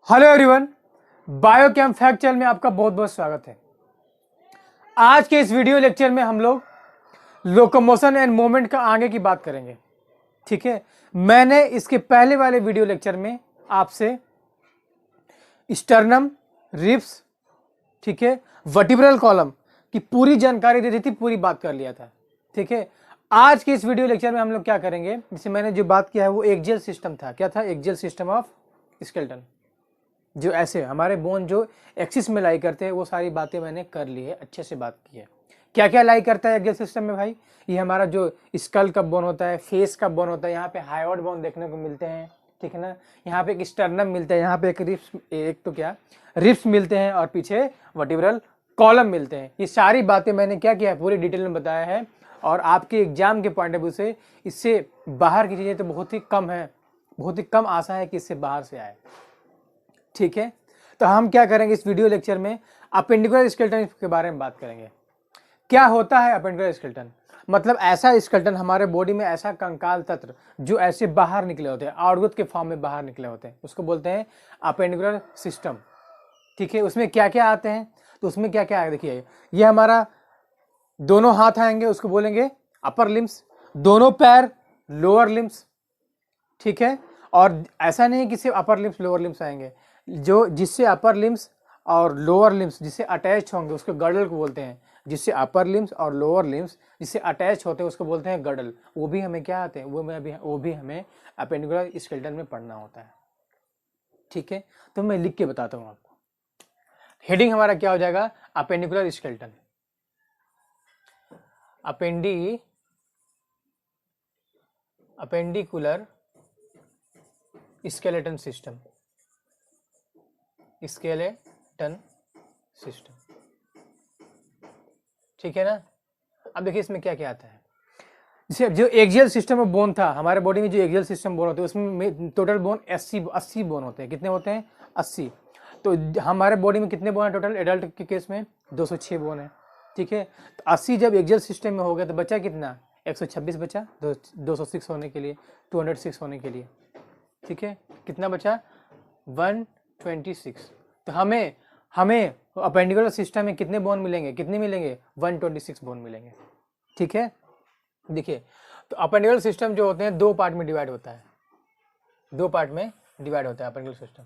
Hello everyone, biochem fact channel में आपका बहुत बहुत स्वागत है। आज के इस वीडियो लेक्चर में हम लोग लोकोमोशन एंड मूवमेंट का आगे की बात करेंगे। ठीक है, मैंने इसके पहले वाले वीडियो लेक्चर में आपसे स्टर्नम, रिब्स, ठीक है, वर्टिब्रल कॉलम की पूरी जानकारी दे दी थी, पूरी बात कर लिया था। ठीक है, आज के इस वीडियो लेक्चर में हम लोग क्या करेंगे, जिसे मैंने जो बात किया है वो एक्सियल सिस्टम था। क्या था? Axial system of skeleton. जो ऐसे हमारे बोन जो एक्सिस में लाई करते हैं वो सारी बातें मैंने कर ली है, अच्छे से बात की है। क्या क्या लाई करता है एक्सियल सिस्टम में भाई? ये हमारा जो स्कल का बोन होता है, फेस का बोन होता है, यहाँ पे हाइयोइड बोन देखने को मिलते हैं। ठीक है ना, यहाँ पे एक स्टर्नम मिलता है, यहाँ पे एक रिब्स, एक तो क्या रिब्स मिलते हैं और पीछे वर्टिब्रल कॉलम मिलते हैं। ये सारी बातें मैंने क्या किया है, पूरी डिटेल में बताया है। और आपके एग्जाम के पॉइंट ऑफ व्यू से इससे बाहर की चीजें तो बहुत ही कम है, बहुत ही कम आशा है कि इससे बाहर से आए। ठीक है, तो हम क्या करेंगे इस वीडियो लेक्चर में, अपेंडिकुलर स्केलेटन के बारे में बात करेंगे। क्या होता है अपेंडिकुलर स्केलेटन? मतलब ऐसा स्केलेटन हमारे बॉडी में, ऐसा कंकाल तंत्र जो ऐसे बाहर निकले होते हैं, आउटगुत के फॉर्म में बाहर निकले होते हैं, उसको बोलते हैं अपेंडिकुलर सिस्टम। ठीक है, उसमें क्या क्या आते हैं? तो उसमें क्या क्या है देखिए, ये हमारा दोनों हाथ आएंगे, उसको बोलेंगे अपर लिम्स। दोनों पैर लोअर लिम्स। ठीक है, और ऐसा नहीं है कि सिर्फ अपर लिम्स लोअर लिम्स आएंगे, जो जिससे अपर लिम्स और लोअर लिम्स जिससे अटैच होंगे उसको गडल को बोलते हैं। जिससे अपर लिम्स और लोअर लिम्स जिससे अटैच होते हैं उसको बोलते हैं गडल। वो भी हमें क्या आते हैं, वो भी हमें अपेंडिकुलर स्केलेटन में पढ़ना होता है। ठीक है, तो मैं लिख के बताता हूँ आपको। हेडिंग हमारा क्या हो जाएगा? Appendicular skeleton. Appendicular skeleton system, skeleton system. ठीक है ना। अब देखिए इसमें क्या क्या आता है। जैसे जो एक्सियल सिस्टम ऑफ बोन था हमारे बॉडी में, जो एक्सियल सिस्टम बोन होते हैं उसमें टोटल बोन 80 बोन होते हैं। कितने होते हैं? 80। तो हमारे बॉडी में कितने बोन है टोटल? एडल्ट के केस में 206 बोन है। ठीक है, तो 80 जब एक्सियल सिस्टम में हो गया तो बचा कितना? 126 बचा 206 होने के लिए, 206 होने के लिए। ठीक है, कितना बचा? 126। तो हमें हमें अपेंडिकुलर सिस्टम में कितने बोन मिलेंगे? कितने मिलेंगे? 126 बोन मिलेंगे। ठीक है, देखिए तो अपेंडिकुलर सिस्टम जो होते हैं दो पार्ट में डिवाइड होता है, दो पार्ट में डिवाइड होता है अपेंडिकुलर सिस्टम।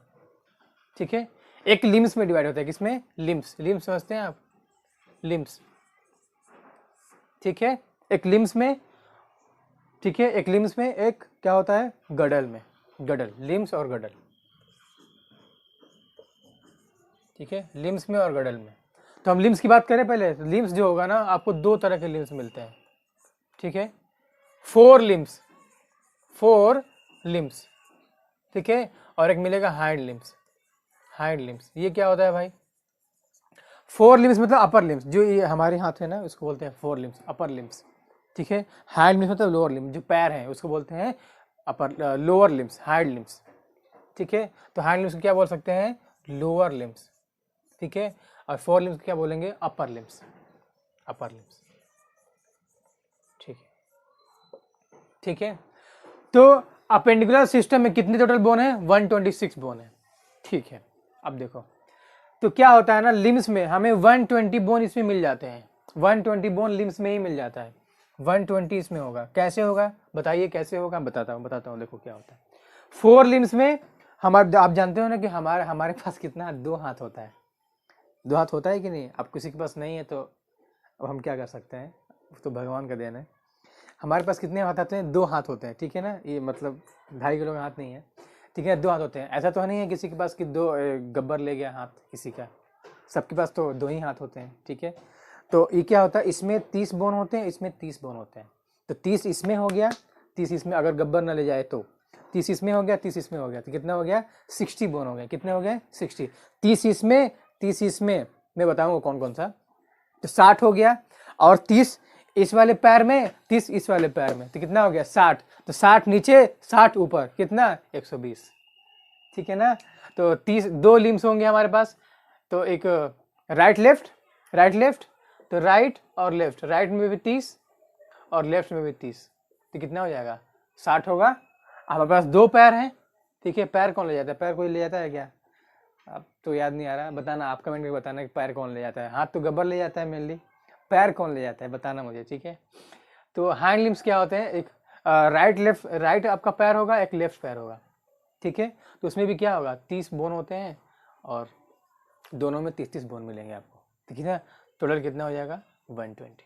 ठीक है, एक लिम्स में डिवाइड होता है। किसमें? लिम्स। लिम्स समझते हैं आप? लिम्स। ठीक है, एक लिम्स में। ठीक है, एक लिम्स में, एक क्या होता है? गडल में। गडल, लिम्स और गडल। ठीक है, लिम्स में और गडल में। तो हम लिम्स की बात करें पहले। तो लिम्स जो होगा ना, आपको दो तरह के लिम्स मिलते हैं। ठीक है, फोर लिम्स, फोर लिम्स। ठीक है, और एक मिलेगा हाइंड लिम्स। हाइंड लिम्स ये क्या होता है भाई? फोर लिम्स मतलब अपर लिम्स, जो ये हमारे हाथ है ना उसको बोलते हैं फोर लिम्स, अपर लिम्स। ठीक है, हाइंड लिम्स मतलब लोअर लिम्स, जो पैर है उसको बोलते हैं upper lower limbs, hind limbs. ठीक है, तो हाइंड लिम्स को क्या बोल सकते हैं? Lower limbs. ठीक है, और फोर लिम्स क्या बोलेंगे? Upper limbs, upper limbs. ठीक है, ठीक है, तो अपेंडिकुलर सिस्टम में कितने टोटल बोन है? 126 बोन है। ठीक है, अब देखो तो क्या होता है ना, लिम्स में हमें 120 बोन इसमें मिल जाते हैं। 120 बोन लिम्स में ही मिल जाता है, 120 इसमें होगा। कैसे होगा बताइए, कैसे होगा? बताता हूँ। देखो क्या होता है। फोर लिम्स में हमारे, आप जानते हो ना कि हमारे हमारे पास कितना? दो हाथ होता है। दो हाथ होता है कि नहीं? अब किसी के पास नहीं है तो अब हम क्या कर सकते हैं, तो भगवान का देन है। हमारे पास कितने हाथ आते हैं? दो हाथ होते हैं। ठीक है ना, ये मतलब 2.5 किलो का हाथ नहीं है। ठीक है, दो हाथ होते हैं। ऐसा तो नहीं है किसी के पास कि दो गब्बर ले गया हाथ किसी का, सबके पास तो दो ही हाथ होते हैं। ठीक है, तो ये क्या होता है, इसमें 30 बोन होते हैं, इसमें 30 बोन होते हैं। तो 30 इसमें हो गया, 30 इसमें, अगर गब्बर ना ले जाए तो 30 इसमें हो गया, 30 इसमें हो गया, तो कितना हो गया? 60 बोन हो गया। कितने हो गए? 60। 30 इसमें, 30 इसमें, मैं बताऊंगा कौन कौन सा। तो 60 हो गया, और 30 इस वाले पैर में, 30 इस वाले पैर में, तो कितना हो गया? 60। तो 60 नीचे, 60 ऊपर, कितना? 120। ठीक है ना, तो 30 दो लिम्स होंगे हमारे पास। तो एक राइट लेफ्ट, राइट लेफ्ट, तो राइट और लेफ्ट, राइट में भी 30 और लेफ्ट में भी 30, तो कितना हो जाएगा? 60 होगा। हमारे पास दो पैर हैं। ठीक है, पैर कौन ले जाता है? पैर कोई ले जाता है क्या? तो याद नहीं आ रहा, बताना, आप कमेंट में बताना कि पैर कौन ले जाता है। हाथ तो गब्बर ले जाता है मेनली, पैर कौन ले जाता है बताना मुझे, ठीक है। तो हैंड लिम्स क्या होते हैं, एक राइट लेफ्ट, राइट आपका पैर होगा, एक लेफ्ट पैर होगा, ठीक है। तो उसमें भी क्या होगा, 30 बोन होते हैं और दोनों में 30-30 बोन मिलेंगे आपको, ठीक है ना। टोटल कितना हो जाएगा, 120,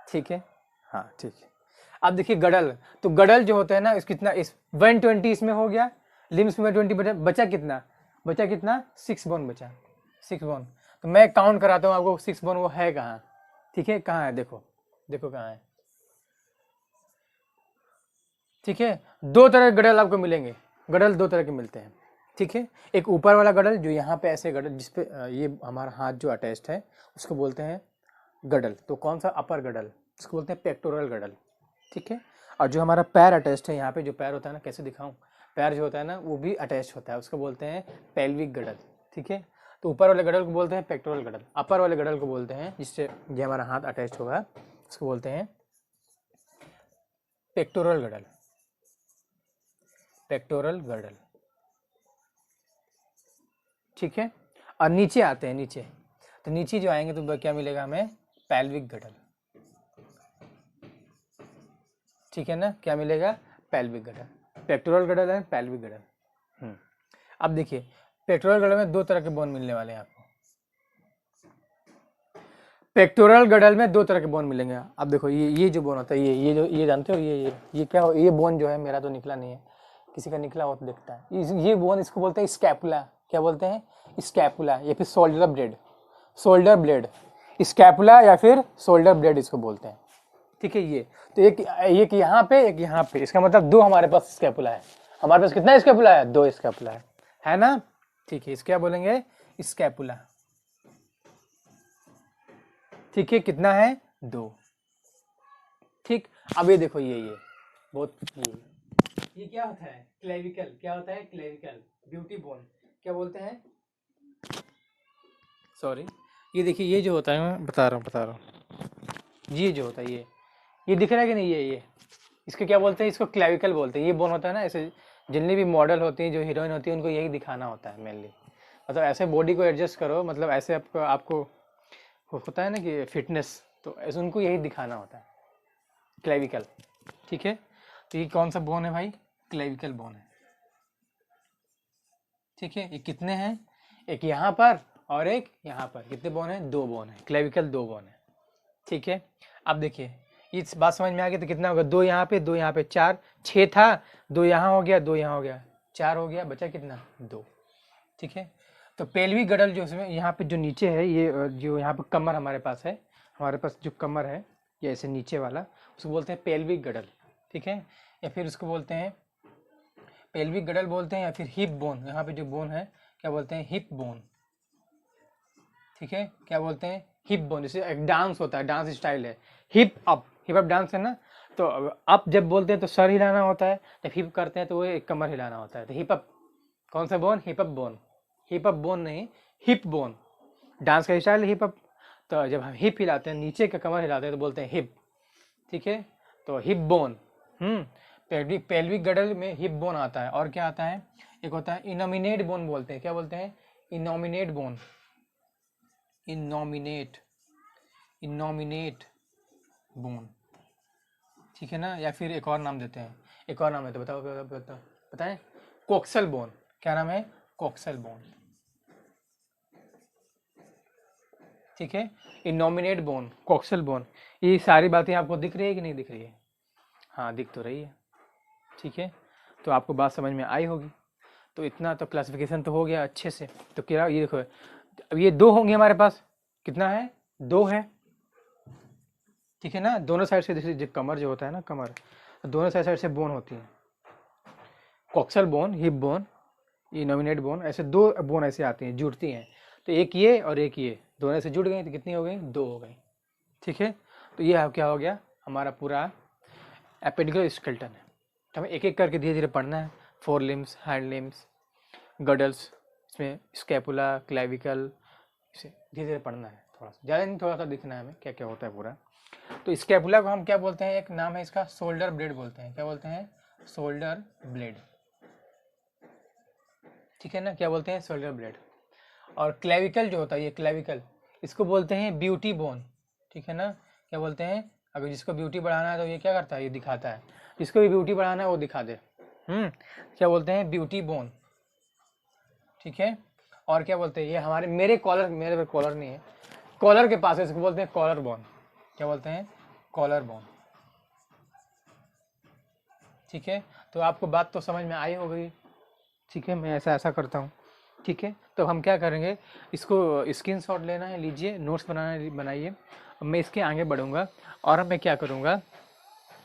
ठीक है। हाँ ठीक है। अब देखिए गडल, तो गडल जो होता है ना, इस कितना, इस 120 इसमें हो गया, लिम्स में 20 बचा कितना, बचा कितना, 6 बोन बचा, 6 बोन। तो मैं काउंट कराता हूँ आपको 6 बोन वो है कहाँ, ठीक है, कहाँ है, देखो देखो कहाँ है, ठीक है। दो तरह के गडल आपको मिलेंगे, गडल दो तरह के मिलते हैं, ठीक है। एक ऊपर वाला गडल जो यहाँ पे ऐसे गडल, जिसपे ये हमारा हाथ जो अटैच्ड है उसको बोलते हैं गडल। तो कौन सा, अपर गडल, उसको बोलते हैं पेक्टोरल गडल, ठीक है। और जो हमारा पैर अटैच्ड है, यहाँ पे जो पैर होता है ना, कैसे दिखाऊं, पैर जो होता है ना वो भी अटैच होता है, उसको बोलते हैं पेल्विक गडल, ठीक है। तो ऊपर वाले गडल को बोलते हैं पेक्टोरल गडल, अपर वाले गडल को बोलते हैं जिससे ये हमारा हाथ अटैच होगा, उसको बोलते हैं पेक्टोरल गडल, पेक्टोरल गडल, ठीक है। और नीचे आते हैं, नीचे, तो नीचे जो आएंगे तो क्या मिलेगा हमें, पेल्विक गडल, ठीक है ना, क्या मिलेगा, पेल्विक गडल, पेक्टोरल गडल है, पेल्विक गडल। अब देखिए पेक्टोरल गडल में दो तरह के बोन मिलने वाले हैं आपको, पेक्टोरल गडल में दो तरह के बोन मिलेंगे। अब देखो ये जो बोन होता है, ये जो, ये जानते हो, ये क्या हो, ये बोन जो है, मेरा तो निकला नहीं है, किसी का निकला हो तो देखता है, ये बोन, इसको बोलते हैं स्कैपुला, क्या बोलते हैं, स्कैपुला, या फिर shoulder blade, shoulder blade, scapula या फिर शोल्डर ब्लेड इसको बोलते हैं, ठीक है। ये तो एक यहाँ पे, एक यहाँ पे, इसका मतलब दो हमारे पास स्कैपुला है, हमारे पास कितना स्कैपुला है, दो स्कैपुला है ना, ठीक है। इसको क्या बोलेंगे, स्कैपुला, ठीक है, कितना है, दो, ठीक। अब ये देखो, ये बहुत, ये क्या होता है, क्लेविकल, क्या होता है, क्लेविकल, ब्यूटी बोन, क्या बोलते हैं, सॉरी, ये देखिए, ये जो होता है, मैं बता रहा हूँ, ये जो होता है, ये दिख रहा है कि नहीं, ये इसको क्या बोलते हैं, इसको क्लेविकल बोलते हैं। ये बोन होता है ना, ऐसे जितनी भी मॉडल होती हैं, जो हीरोइन होती है, उनको यही दिखाना होता है मेनली, मतलब ऐसे बॉडी को एडजस्ट करो, मतलब ऐसे आपको होता है ना कि फिटनेस, तो ऐसे उनको यही दिखाना होता है, क्लेविकल, ठीक है। तो ये कौन सा बोन है भाई, क्लेविकल बोन है, ठीक है। ये कितने हैं, एक यहाँ पर और एक यहाँ पर, कितने बोन है, दो बोन है, क्लेविकल दो बोन है, ठीक है। अब देखिए इस बात समझ में आ गई, तो कितना होगा, दो यहाँ पे, दो यहाँ पे, चार, छः था, दो यहाँ हो गया, दो यहाँ हो गया, चार हो गया, बचा कितना, दो, ठीक है। तो पेल्विक गडल जो इसमें यहाँ पे जो नीचे है, ये जो यहाँ पे कमर हमारे पास है, हमारे पास जो कमर है, ये ऐसे नीचे वाला, उसको बोलते हैं पेल्विक गडल, ठीक है। या फिर उसको बोलते हैं पेल्विक गडल बोलते हैं, या फिर हिप बोन, यहाँ पे जो बोन है क्या बोलते हैं, हिप बोन, ठीक है, क्या बोलते हैं, हिप बोन। जैसे एक डांस होता है, डांस स्टाइल है, हिप अप डांस है ना, तो अप जब बोलते हैं तो सर हिलाना होता है, जब हिप करते हैं तो वो एक कमर हिलाना होता है, तो हिप अप, कौन सा bone, hip up bone, hip up bone नहीं, हिप बोन, डांस का स्टाइल हिप अप। तो जब हम हिप हिलाते हैं, नीचे का कमर हिलाते हैं, तो बोलते हैं हिप, ठीक है। तो हिप बोन, पेल्विक गडल में हिप बोन आता है, और क्या आता है, एक होता है इनोमिनेट बोन, बोलते हैं, क्या बोलते हैं, innominate bone, innominate, innominate bone, ठीक है ना। या फिर एक और नाम देते हैं, एक और नाम देते हैं, बताओ बताएं, कोक्सल बोन, क्या नाम है, कोक्सल बोन, ठीक है। इनोमिनेट बोन, कोक्सल बोन, ये सारी बातें आपको दिख रही है कि नहीं दिख रही है, हाँ दिख तो रही है, ठीक है। तो आपको बात समझ में आई होगी। तो इतना तो क्लासिफिकेशन तो हो गया अच्छे से। तो क्या, ये देखो, अब ये दो होंगे हमारे पास, कितना है, दो है, ठीक है ना। दोनों साइड से, जैसे कमर जो होता है ना, कमर, दोनों साइड से बोन होती है, coxal bone, hip bone, innominate bone, ऐसे दो बोन ऐसे आती हैं, जुड़ती हैं। तो एक ये और एक ये, दोनों से जुड़ गई तो कितनी हो गई, दो हो गई, ठीक है। तो ये क्या हो गया, हमारा पूरा एपेडिकल स्केलेटन है। तो हमें एक एक करके धीरे धीरे पढ़ना है, फोर लिम्स, हैंड लिम्स, गडल्स, इसमें स्कैपुला, क्लेविकल, इसे धीरे धीरे पढ़ना है, थोड़ा सा, ज़्यादा नहीं, थोड़ा सा दिखना है हमें क्या क्या होता है पूरा। तो स्कैपुला को हम क्या बोलते हैं, एक नाम है इसका, शोल्डर ब्लेड बोलते हैं, क्या बोलते हैं, शोल्डर ब्लेड, ठीक है ना, क्या बोलते हैं, शोल्डर ब्लेड। और क्लेविकल जो होता है, ये क्लेविकल, इसको बोलते हैं ब्यूटी बोन, ठीक है ना, क्या बोलते हैं, अगर जिसको ब्यूटी बढ़ाना है तो ये क्या करता है, ये दिखाता है, जिसको भी ब्यूटी बढ़ाना है वो दिखा दे। क्या बोलते हैं, ब्यूटी बोन, ठीक है। और क्या बोलते हैं, ये हमारे मेरे पे कॉलर नहीं है, कॉलर के पास है, इसको बोलते हैं कॉलर बोन, क्या बोलते हैं, कॉलर बोन, ठीक है। तो आपको बात तो समझ में आई होगी, ठीक है, मैं ऐसा करता हूँ, ठीक है। तो हम क्या करेंगे, इसको स्क्रीनशॉट लेना है, लीजिए, नोट्स बनाइए, मैं इसके आगे बढ़ूँगा और मैं क्या करूँगा,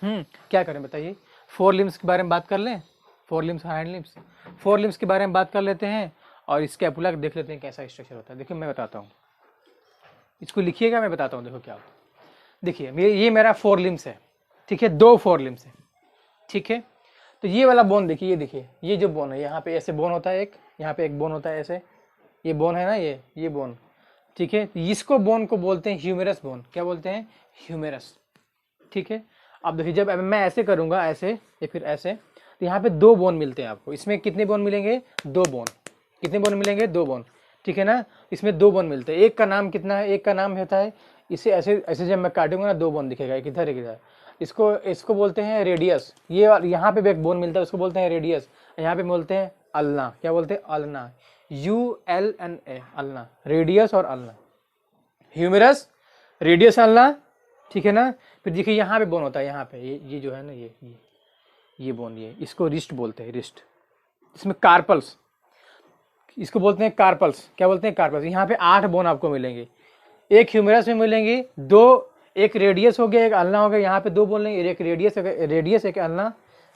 क्या करें बताइए, 4 लिम्स के बारे में बात कर लें, 4 लिम्स, हैंड लिम्स, 4 लिम्स के बारे में बात कर लेते हैं और स्कैपुला देख लेते हैं कैसा स्ट्रक्चर होता है। देखिए मैं बताता हूँ, इसको लिखिएगा, मैं बताता हूँ, देखो क्या होता है। देखिए ये मेरा 4 लिम्स है, ठीक है, 2 4 लिम्स है, ठीक है। तो ये वाला बोन देखिए, ये देखिए, ये जो बोन है, यहाँ पे ऐसे बोन होता है, एक यहाँ पे एक बोन होता है ऐसे, ये बोन है ना, ये बोन, ठीक है। इसको बोन को बोलते हैं ह्यूमेरस बोन, क्या बोलते हैं, ह्यूमेरस, ठीक है। अब देखिए जब मैं ऐसे करूँगा, ऐसे या फिर ऐसे, तो यहाँ पे 2 बोन मिलते हैं आपको, इसमें कितने बोन मिलेंगे, 2 बोन, कितने बोन मिलेंगे, 2 बोन, ठीक है ना, इसमें 2 बोन मिलते हैं। एक का नाम कितना है, एक का नाम होता है, इसे ऐसे ऐसे जब मैं काटूंगा ना, 2 बोन दिखेगा, एक इधर एक इधर, इसको बोलते हैं रेडियस। ये यहाँ पे भी एक बोन मिलता है, उसको बोलते हैं रेडियस, यहाँ पे बोलते हैं अल्ना, क्या बोलते हैं, अल्ना, ULNA, अल्ना, रेडियस और अल्ना, ह्यूमेरस, रेडियस, अल्ना, ठीक है ना। फिर देखिए यहाँ पे बोन होता है, यहाँ पे ये जो है ना, ये बोन, ये इसको रिस्ट बोलते हैं, रिस्ट, इसमें कार्पल्स, इसको बोलते हैं कार्पल्स, क्या बोलते हैं, कार्पल्स। यहाँ पे 8 बोन आपको मिलेंगे, एक ह्यूमेरस में मिलेंगे 2, एक रेडियस हो गया, एक अल्ना हो गया, यहाँ पे 2 बोन लेंगे, एक रेडियस एक अल्ना,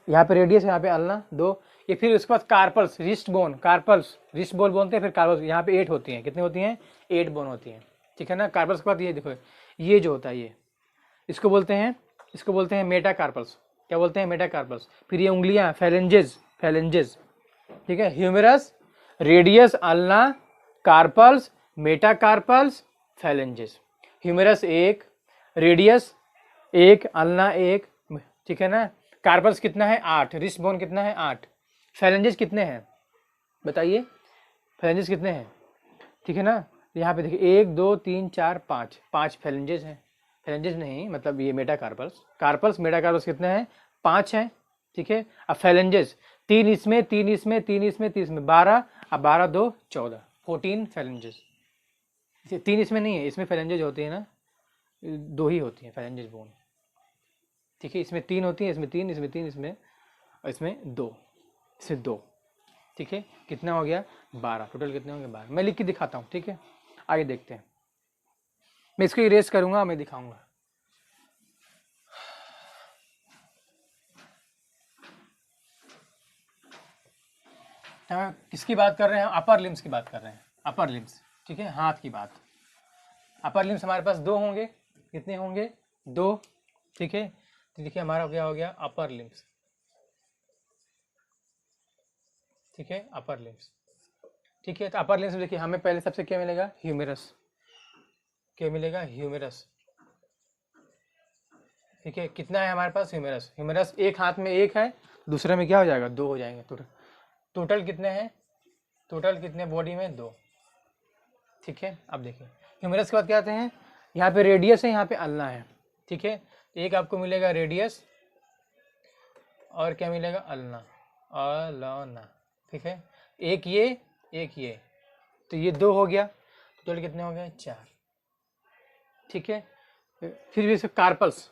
यहाँ पे रेडियस, यहाँ पे अल्ना, 2। ये फिर उसके बाद carpals, wrist bone, carpals, wrist bone बोलते हैं, फिर कार्पल्स, यहाँ पे 8 होती हैं, कितनी होती हैं, 8 बोन होती हैं, ठीक है ना। कार्पल्स के बाद ये देखो, ये जो होता है, ये इसको बोलते हैं मेटाकार्पल्स, क्या बोलते हैं, मेटाकार्पल्स। फिर ये उंगलियां, फैलेंजेस, ठीक है, humerus, radius, ulna, carpals, metacarpals, phalanges. Humerus 1, radius 1, ulna 1, ठीक है ना। कार्पल्स कितना है, 8, रिस्ट बोन कितना है, 8। फैलेंजेस कितने हैं बताइए, फैलेंजेस कितने हैं, ठीक है ना। यहाँ पे देखिए 1 2 3 4 5 फैलेंजेस हैं, फैलेंजेस नहीं मतलब ये कार्पल्स मेटाकार्पल्स कितने हैं, 5 हैं, ठीक है। अब फैलेंजेस 3 इसमें 3 इसमें 3 इसमें 3 इसमें 12, अब 12 2 14, 14 फैलेंजेस। 3 इसमें नहीं है, इसमें फैलेंजेस होती है ना, 2 ही होती हैं फैलेंजेस बोन, ठीक है। इसमें 3 होती है, इसमें 3, इसमें 3, इसमें 2, इसमें 2, ठीक है। कितना हो गया, 12, टोटल कितने होंगे, 12। मैं लिख के दिखाता हूँ, ठीक है, आगे देखते हैं। मैं इसको इरेज करूंगा, मैं दिखाऊंगा। किसकी बात कर रहे हैं, अपर लिम्स की बात कर रहे हैं, अपर लिम्स, ठीक है, हाथ की बात। अपर लिम्स हमारे पास 2 होंगे, कितने होंगे, 2, ठीक है। तो देखिए हमारा क्या हो गया, अपर लिम्स, ठीक है, अपर लिम्स, ठीक है। तो अपर लिम्स देखिए हमें पहले सबसे क्या मिलेगा, ह्यूमेरस, क्या मिलेगा, ह्यूमेरस, ठीक है। कितना है हमारे पास, ह्यूमेरस एक हाथ में 1 है, दूसरे में क्या हो जाएगा, 2 हो जाएंगे, टोटल कितने हैं, टोटल कितने बॉडी में, 2, ठीक है। अब देखिए ह्यूमेरस के बाद क्या आते हैं, यहाँ पे रेडियस है, यहाँ पे अल्ना है, ठीक है। एक आपको मिलेगा रेडियस और क्या मिलेगा, अल्ना, ठीक है। एक ये, तो ये 2 हो गया, टोटल कितने हो गए, 4, ठीक है। फिर भी कार्पल्स,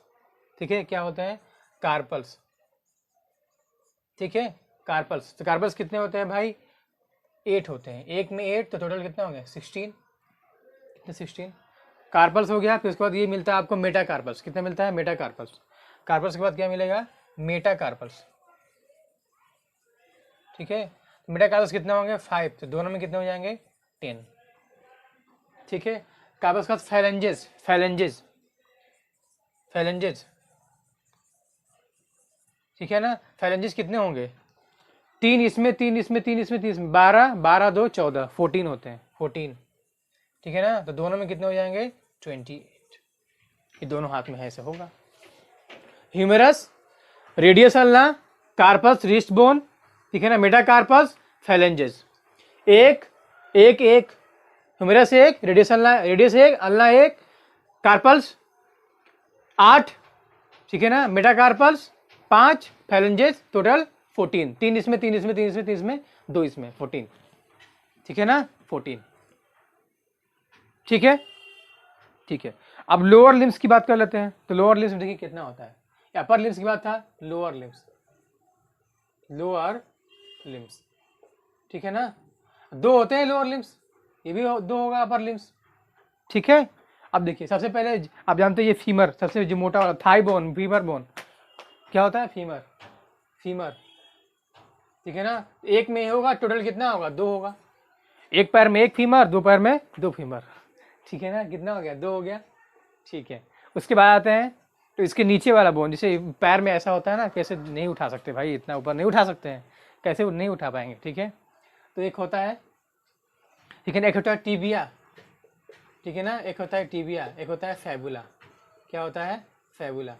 ठीक है, क्या होते हैं, कार्पल्स, ठीक है, कार्पल्स। तो कार्पल्स कितने होते हैं भाई, 8 होते हैं, एक में 8, तो टोटल कितना हो गया, 16, कितने, 16 कार्पल्स हो गया। फिर उसके बाद ये मिलता है आपको मेटाकार्पल्स, कितना मिलता है, मेटाकार्पल्स। कार्पल्स के बाद क्या मिलेगा, मेटाकार्पल्स, ठीक है। मेटाकार्पल्स कितने होंगे, 5, तो दोनों में कितने हो जाएंगे, 10, ठीक है। कार्पल्स के बाद फैलेंजेस, ठीक है ना। फैलेंजेस कितने होंगे, 3 इसमें 3 इसमें 3 इसमें 3 इसमें 12, 12 2 14, 14 होते हैं, 14, ठीक है ना। तो दोनों में कितने हो जाएंगे, 28, ये दोनों हाथ में है, ऐसे होगा। Humerus, radius ulna, carpus, wrist bone, ठीक है ना, मेटाकार्पस, फैलेंजेस। एक एक एक ह्यूमेरस एक, रेडियस एक, अल्ना एक, कार्पल्स 8, ठीक है ना, मेटाकार्पल्स 5, फैलेंजेस टोटल 14, 3 इसमें 3 इसमें 3 इसमें 3 इसमें 2 इसमें 14, ठीक है ना 14, ठीक है ठीक है। अब लोअर लिम्स की बात कर लेते हैं। तो लोअर लिम्स देखिए कितना होता है, अपर लिम्स की बात था, लोअर लिम्स, ठीक है ना, 2 होते हैं लोअर लिम्स, ये भी 2 होगा अपर लिम्स, ठीक है। अब देखिए सबसे पहले आप जानते हैं ये फीमर, सबसे जो मोटा वाला थाई बोन, फीमर बोन क्या होता है, फीमर, ठीक है ना, एक में होगा, टोटल कितना होगा, 2 होगा, एक पैर में एक फीमर, 2 पैर में 2 फीमर, ठीक है ना, कितना हो गया, 2 हो गया, ठीक है। उसके बाद आते हैं तो इसके नीचे वाला बोन, जैसे पैर में ऐसा होता है ना, कैसे नहीं उठा सकते भाई, इतना ऊपर नहीं उठा सकते हैं, कैसे नहीं उठा पाएंगे, ठीक है। तो एक होता है, ठीक है ना, एक होता है टीबिया, ठीक है ना, एक होता है टीबिया, एक होता है फैबुला, क्या होता है, फैबुला,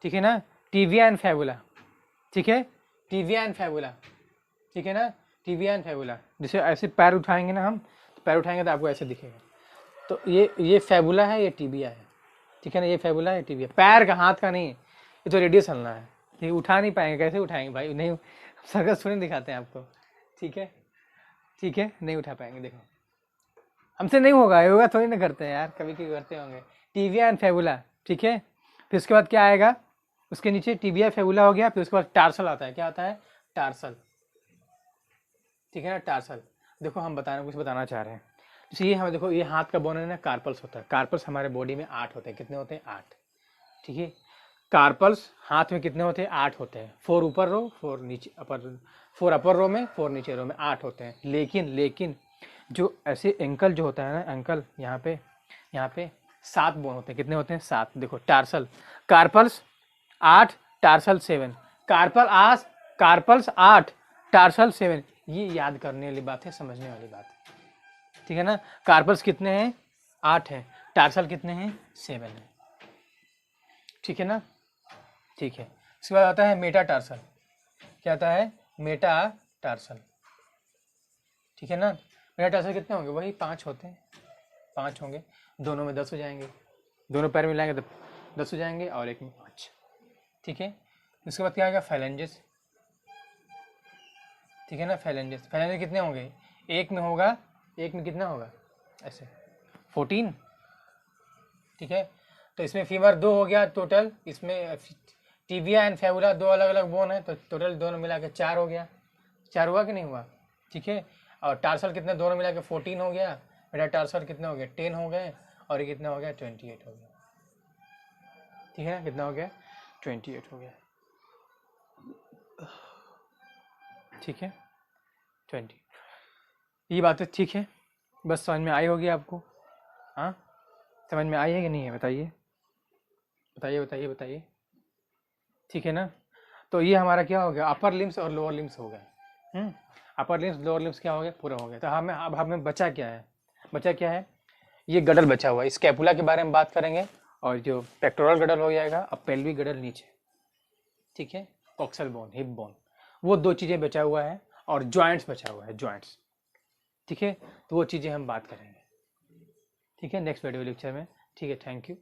ठीक है ना, टीबिया एंड फैबुला, ठीक है, टीबिया एंड फैबुला, ठीक है ना, टीबिया एंड फैबुला। जैसे ऐसे पैर उठाएंगे ना हम, तो पैर उठाएंगे तो आपको ऐसे दिखेगा, तो ये फैबुला है, ये टीबिया है, ठीक है ना, ये फैबुला है, टीबिया, पैर का, हाथ का नहीं, ये तो रेडियस हलना है, ये उठा नहीं पाएंगे, कैसे उठाएंगे भाई, नहीं, सर्कस थोड़ी दिखाते हैं आपको, ठीक है ठीक है, नहीं उठा पाएंगे, देखो हमसे नहीं होगा, योगा थोड़ी ना करते हैं यार, कभी कभी करते होंगे, टीबिया एंड फैबुला, ठीक है। फिर उसके बाद क्या आएगा, उसके नीचे टीबिया फैबुला हो गया, फिर उसके बाद टार्सल आता है, क्या आता है, टार्सल, ठीक है ना, टार्सल। देखो हम कुछ बताना चाह रहे हैं, जैसे ये हमें देखो, ये हाथ का बोन है ना, कार्पल्स होता है, कार्पल्स हमारे बॉडी में 8 होते हैं, कितने होते हैं, 8, ठीक है। कार्पल्स हाथ में कितने होते हैं, 8 होते हैं, 4 ऊपर रो, 4 नीचे अपर, 4 अपर रो में, 4 नीचे रो में, 8 होते हैं। लेकिन जो ऐसे एंकल जो होता है ना, एंकल यहाँ पे 7 बोन होते हैं, कितने होते हैं, 7। देखो tarsal, carpals 8, tarsal 7, carpals 8, tarsal 7, ये याद करने वाली बात है, समझने वाली बात है, ठीक है ना। कार्पल्स कितने हैं, 8 हैं, टार्सल कितने हैं, 7 हैं, ठीक है ना, ठीक है। उसके बाद आता है मेटाटार्सल, क्या आता है, मेटाटार्सल, ठीक है ना। मेटाटार्सल कितने होंगे, वही 5 होते हैं, 5 होंगे, दोनों में 10 हो जाएंगे, दोनों पैर मिलाएंगे तो 10 हो जाएंगे, और एक में 5, ठीक है। उसके बाद क्या आएगा, फैलेंजेस, ठीक है ना, फैलेंजेस कितने होंगे, एक में होगा, एक में कितना होगा, ऐसे 14, ठीक है। तो इसमें फीमर 2 हो गया टोटल, इसमें टीबिया एंड फैबुला 2 अलग अलग बोन है, तो टोटल दोनों मिला के 4 हो गया, 4 हुआ कि नहीं हुआ, ठीक है। और टार्सल कितने, दोनों मिला के 14 हो गया, मेरा टार्सल कितने हो गए, 10 हो गए, और ये कितना हो गया, 28 हो गया, ठीक है ना, कितना हो गया, 28 हो गया, ठीक है, 20। ये बात ठीक है, बस समझ में आई होगी आपको, हाँ समझ में आई है कि नहीं है, बताइए बताइए बताइए बताइए, ठीक है ना। तो ये हमारा क्या हो गया, अपर लिम्स और लोअर लिम्स हो गए, अपर लिम्स लोअर लिम्स क्या हो गया, पूरा हो गया। तो हमें बचा क्या है, ये गडल बचा हुआ है, स्कैपुला के बारे में बात करेंगे, और जो पेक्टोरल गडल हो जाएगा, अब पेल्विक गडल नीचे, ठीक है, कॉक्सल बोन, हिप बोन, वो 2 चीज़ें बचा हुआ है, और जॉइंट्स बचा हुआ है, जॉइंट्स, ठीक है। तो वो चीज़ें हम बात करेंगे, ठीक है, नेक्स्ट वीडियो लेक्चर में, ठीक है, थैंक यू।